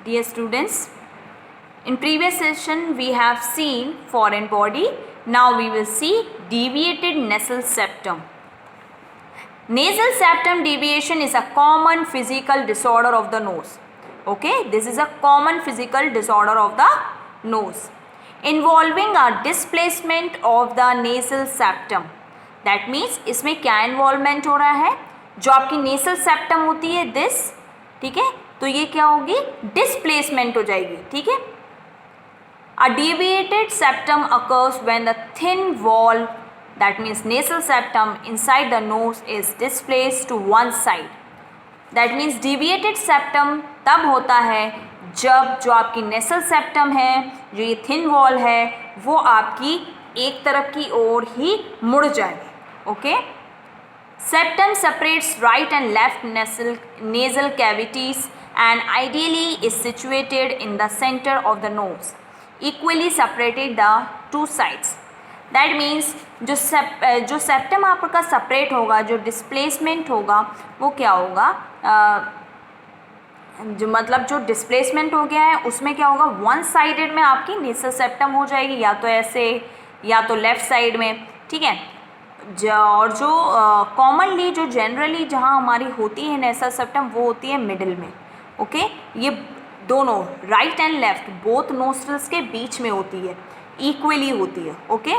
Dear students, in previous session we have seen foreign body. Now we will see deviated nasal septum. Nasal septum deviation is a common physical disorder of the nose. Okay, this is a common physical disorder of the nose involving a displacement of the nasal septum. That means इसमें क्या involvement हो रहा है, जो आपकी nasal septum होती है this, ठीक है, तो ये क्या होगी, डिस्प्लेसमेंट हो जाएगी. ठीक है. A deviated septum occurs when the thin wall, that means nasal septum inside the nose, is displaced to one side. That means deviated septum तब होता है जब जो आपकी नेसल सेप्टम है, जो ये थिन वॉल है, वो आपकी एक तरफ की ओर ही मुड़ जाए. Okay. Septum separates right and left nasal cavities and ideally is situated in the center of the nose, equally separated the two sides. That means जो सेप्टम आपका सेपरेट होगा, जो डिस्प्लेसमेंट होगा, वो क्या होगा, जो मतलब जो डिस्प्लेसमेंट हो गया है उसमें क्या होगा, वन साइडेड में आपकी नेसल सेप्टम हो जाएगी, या तो ऐसे या तो लेफ्ट साइड में. ठीक है. और जो कॉमनली जो जनरली जहाँ हमारी होती है नेसल सेप्टम, वो होती है मिडिल में. ओके. ये दोनों right and left both nostrils के बीच में होती है, इक्वली होती है. ओके.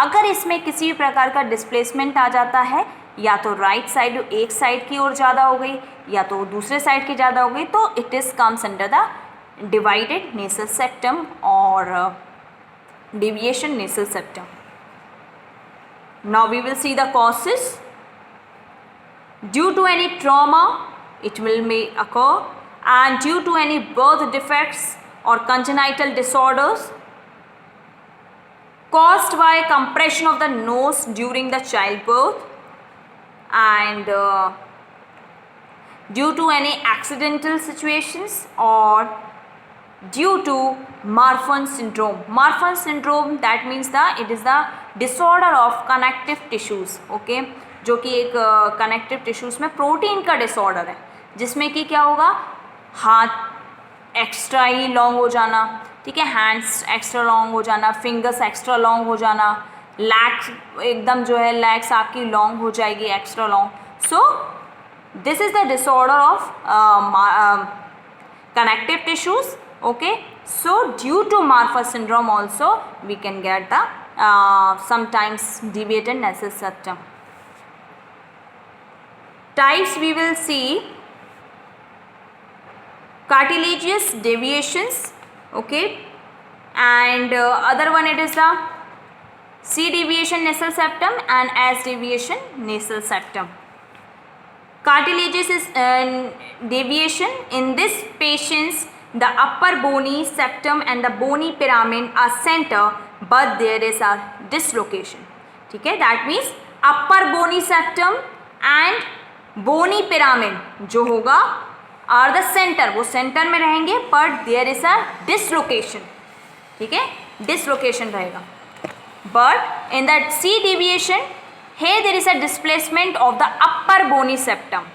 अगर इसमें किसी भी प्रकार का डिस्प्लेसमेंट आ जाता है, या तो राइट साइड एक साइड की ओर ज़्यादा हो गई, या तो दूसरे साइड की ज़्यादा हो गई, तो it is comes under the divided nasal septum और deviation nasal septum. Now we will see the causes. Due to any trauma it may occur, and due to any birth defects or congenital disorders caused by compression of the nose during the childbirth, and due to any accidental situations, or due to Marfan syndrome. Marfan syndrome, that means it is the disorder of connective tissues. Okay, जो कि एक connective tissues में protein का disorder है, जिसमें कि क्या होगा, हाथ एक्स्ट्रा ही लॉन्ग हो जाना. ठीक है. हैंड्स एक्स्ट्रा लॉन्ग हो जाना, फिंगर्स एक्स्ट्रा लॉन्ग हो जाना, लैग्स एकदम जो है लैग्स आपकी लॉन्ग हो जाएगी, extra long. So this is the disorder of connective tissues. Okay. So due to Marfan syndrome also we can get the sometimes deviated nasal septum. Types we will see: cartilaginous deviations. Okay. And other one, it is the C deviation nasal septum and S deviation nasal septum. Cartilaginous deviation, in this patients the upper bony septum and the bony pyramid are center, but there is a dislocation. ठीक है. That means upper bony septum and bony pyramid जो होगा are the center, वो center में रहेंगे, but there is a dislocation. ठीक है. dislocation रहेगा. But in that C deviation, here there is a displacement of the upper bony septum.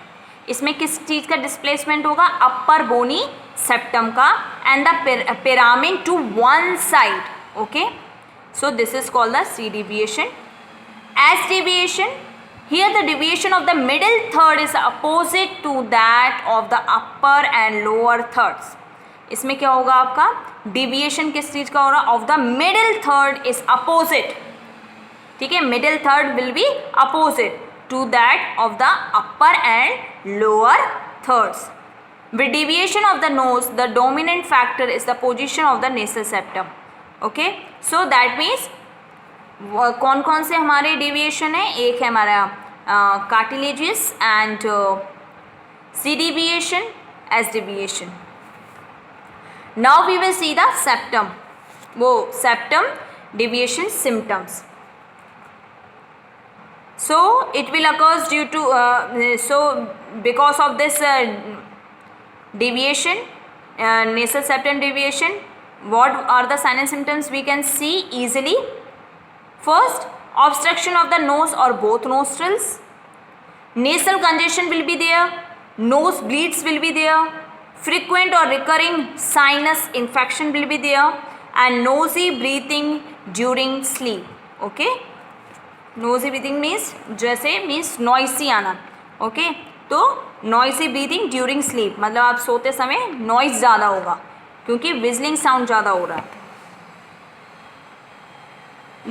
इसमें किस चीज़ का डिस्प्लेसमेंट होगा, अपर बोनी सेप्टम का, and the pyramid to one side. Okay. So this is called the C deviation. S deviation, here the deviation of the middle third is opposite to that of the upper and lower thirds. इसमें क्या होगा, आपका deviation किस चीज़ का हो रहा, of the middle third is opposite. ठीक है. Middle third will be opposite to that of the upper and lower thirds. With deviation of the nose, the dominant factor is the position of the nasal septum. Okay. So that means कौन कौन से हमारे deviation है, एक है हमारा cartilaginous and C deviation, S deviation. Now we will see the septum, वो septum deviation symptoms. So it will occurs due to so because of this deviation, nasal septum deviation, what are the signs and symptoms we can see easily? First, obstruction of the nose or both nostrils. Nasal congestion will be there, nose bleeds will be there. frequent or recurring sinus infection will be there, and noisy breathing during sleep. Okay, noisy breathing means जैसे means noisy आना. Okay, तो noisy breathing during sleep मतलब आप सोते समय noise ज़्यादा होगा क्योंकि whistling sound ज़्यादा हो रहा है.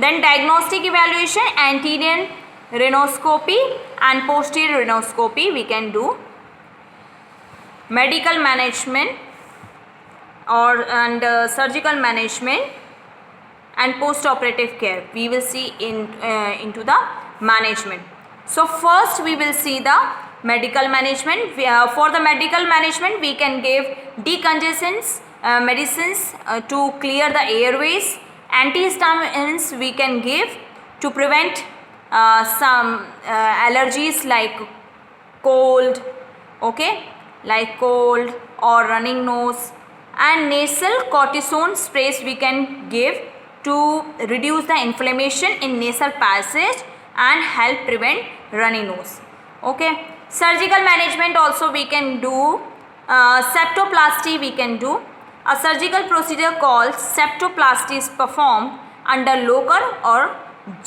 Then diagnostic evaluation, anterior rhinoscopy and posterior rhinoscopy we can do. Medical management and surgical management and post-operative care we will see into the management. So first we will see the medical management. For the medical management we can give decongestants medicines to clear the airways. Antihistamines we can give to prevent some allergies like cold, okay, like cold or running nose, and nasal cortisone sprays we can give to reduce the inflammation in nasal passage and help prevent runny nose. Okay, surgical management also we can do. Septoplasty we can do. A surgical procedure called septoplasty is performed under local or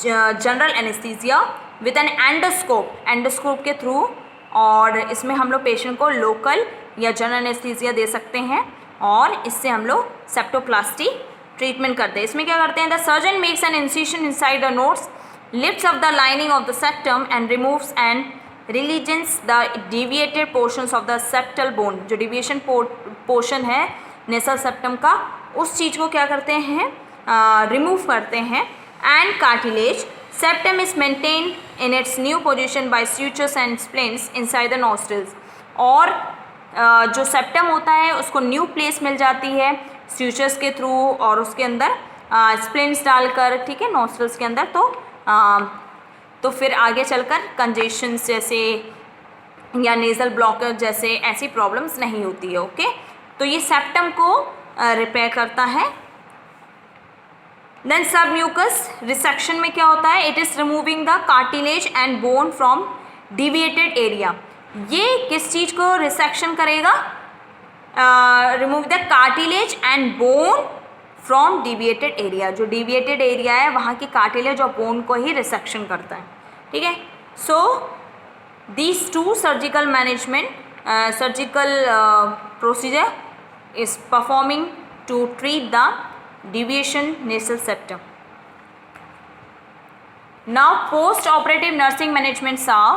general anesthesia with an endoscope. Endoscope के through, और इसमें हम लोग patient को local या general anaesthesia दे सकते हैं और इससे हम लोग सेप्टोप्लास्टी ट्रीटमेंट करते हैं. इसमें क्या करते हैं? The surgeon makes an incision inside the nose, lifts up the lining of the septum and removes and releases the deviated portions of the septal bone. जो डिविएशन पोर्शन है नेसल सेप्टम का, उस चीज़ को क्या करते हैं? रिमूव करते हैं. And cartilage septum is maintain in its new position by sutures and splints inside the nostrils. और जो सेप्टम होता है उसको न्यू प्लेस मिल जाती है स्यूचर्स के थ्रू और उसके अंदर स्प्लिंट्स डालकर, ठीक है, नॉस्ट्रल्स के अंदर. तो फिर आगे चलकर कंजेशंस जैसे या नेज़ल ब्लॉकर जैसे ऐसी प्रॉब्लम्स नहीं होती है. ओके, तो ये सेप्टम को रिपेयर करता है. देन सबम्यूकस रिसेक्शन में क्या होता है? It is removing the cartilage and bone from deviated area. ये किस चीज़ को रिसेक्शन करेगा? Remove the cartilage and bone from deviated area. जो डिविएटेड एरिया है वहाँ की कार्टिलेज और बोन को ही रिसेक्शन करता है. ठीक है. So these two surgical management surgical procedure is performing to treat the deviation nasal septum. Now post-operative nursing managements are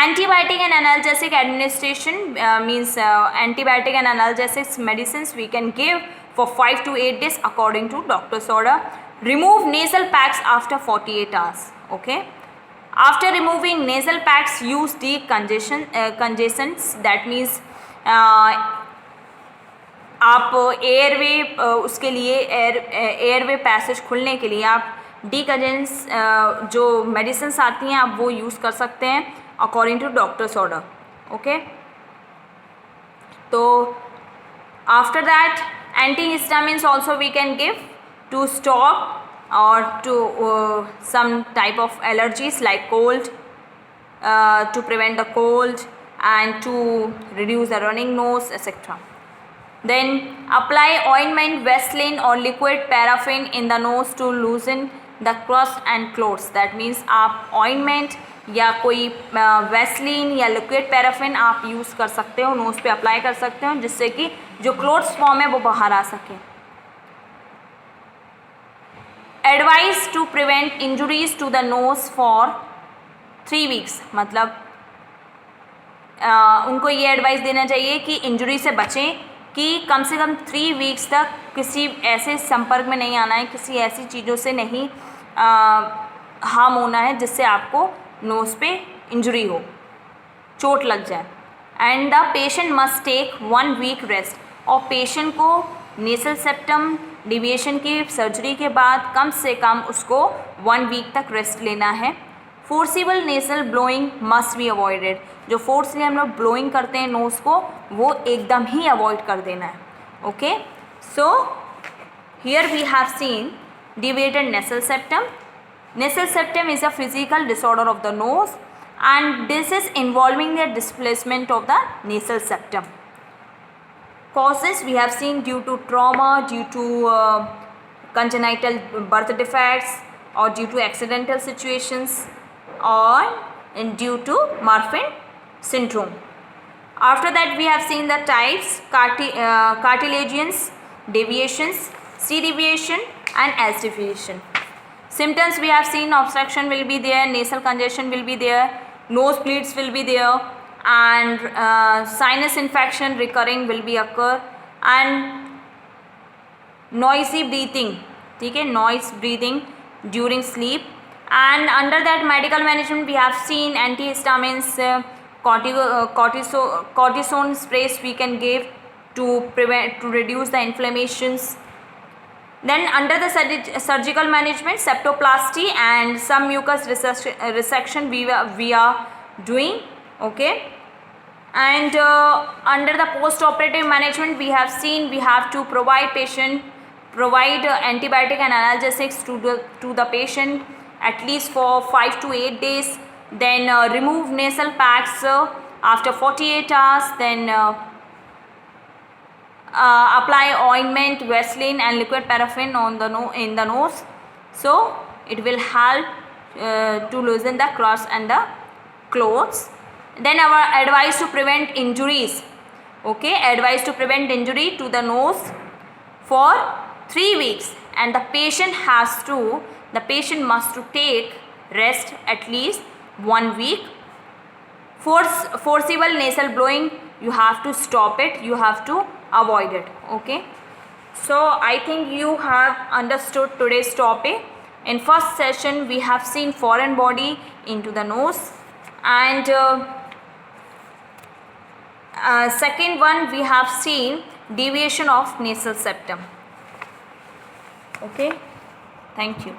antibiotic and analgesic administration. Means antibiotic and analgesic medicines we can give for 5 to 8 days according to doctor's order. Remove nasal packs after 48 hours. Okay. After removing nasal packs, use decongestants. That means आप airway उसके लिए airway passage खुलने के लिए आप डीकंजेंस जो medicines आती हैं आप वो यूज़ कर सकते हैं according to doctor's order. Okay, तो after that antihistamines also we can give to stop और to some type of allergies like cold, to prevent the cold and to reduce the running nose etcetera. Then apply ointment, Vaseline or liquid paraffin in the nose to loosen the crust and clots. That means आप ointment या कोई Vaseline या liquid paraffin आप use कर सकते हो, nose पे apply कर सकते हो जिससे कि जो क्लोट्स फॉर्म है वो बाहर आ सके. Advice to prevent injuries to the nose for 3 weeks. मतलब उनको ये एडवाइस देना चाहिए कि इंजरी से बचें, कि कम से कम 3 वीक्स तक किसी ऐसे संपर्क में नहीं आना है, किसी ऐसी चीज़ों से नहीं हार्म होना है जिससे आपको नोज़ पे इंजरी हो, चोट लग जाए. And the patient must take 1 week rest. और पेशेंट को नेसल सेप्टम डिविएशन की सर्जरी के बाद कम से कम उसको 1 वीक तक रेस्ट लेना है. Forcible nasal blowing must be avoided. जो फोर्सली हम लोग ब्लोइंग करते हैं नोज़ को वो एकदम ही अवॉइड कर देना है. Okay, so here we have seen deviated nasal septum. Nasal septum is a physical disorder of the nose and this is involving the displacement of the nasal septum. Causes we have seen due to trauma, due to congenital birth defects, or due to accidental situations, or due to Marfan syndrome. After that we have seen the types: cartilaginous deviations, C deviation and S deviation. Symptoms we have seen: obstruction will be there, nasal congestion will be there, nose bleeds will be there, and sinus infection recurring will be occur, and noisy breathing, ठीक है, noise breathing during sleep. And under that medical management we have seen antihistamines, cortisone sprays we can give to reduce the inflammations. Then under the surgical management, septoplasty and some mucus resection we are doing, okay. And under the post-operative management we have seen we have to provide antibiotic and analgesics to the patient at least for 5 to 8 days. Then remove nasal packs after 48 hours. Then apply ointment, Vaseline and liquid paraffin on the in the nose, so it will help to loosen the cross and the clothes. Then our advice to prevent injuries, okay, advice to prevent injury to the nose for 3 weeks, and the patient must to take rest at least 1 week. Forcible nasal blowing, you have to stop it, you have to avoid it, okay. So I think you have understood today's topic. In first session we have seen foreign body into the nose, and second one we have seen deviation of nasal septum, okay. Thank you.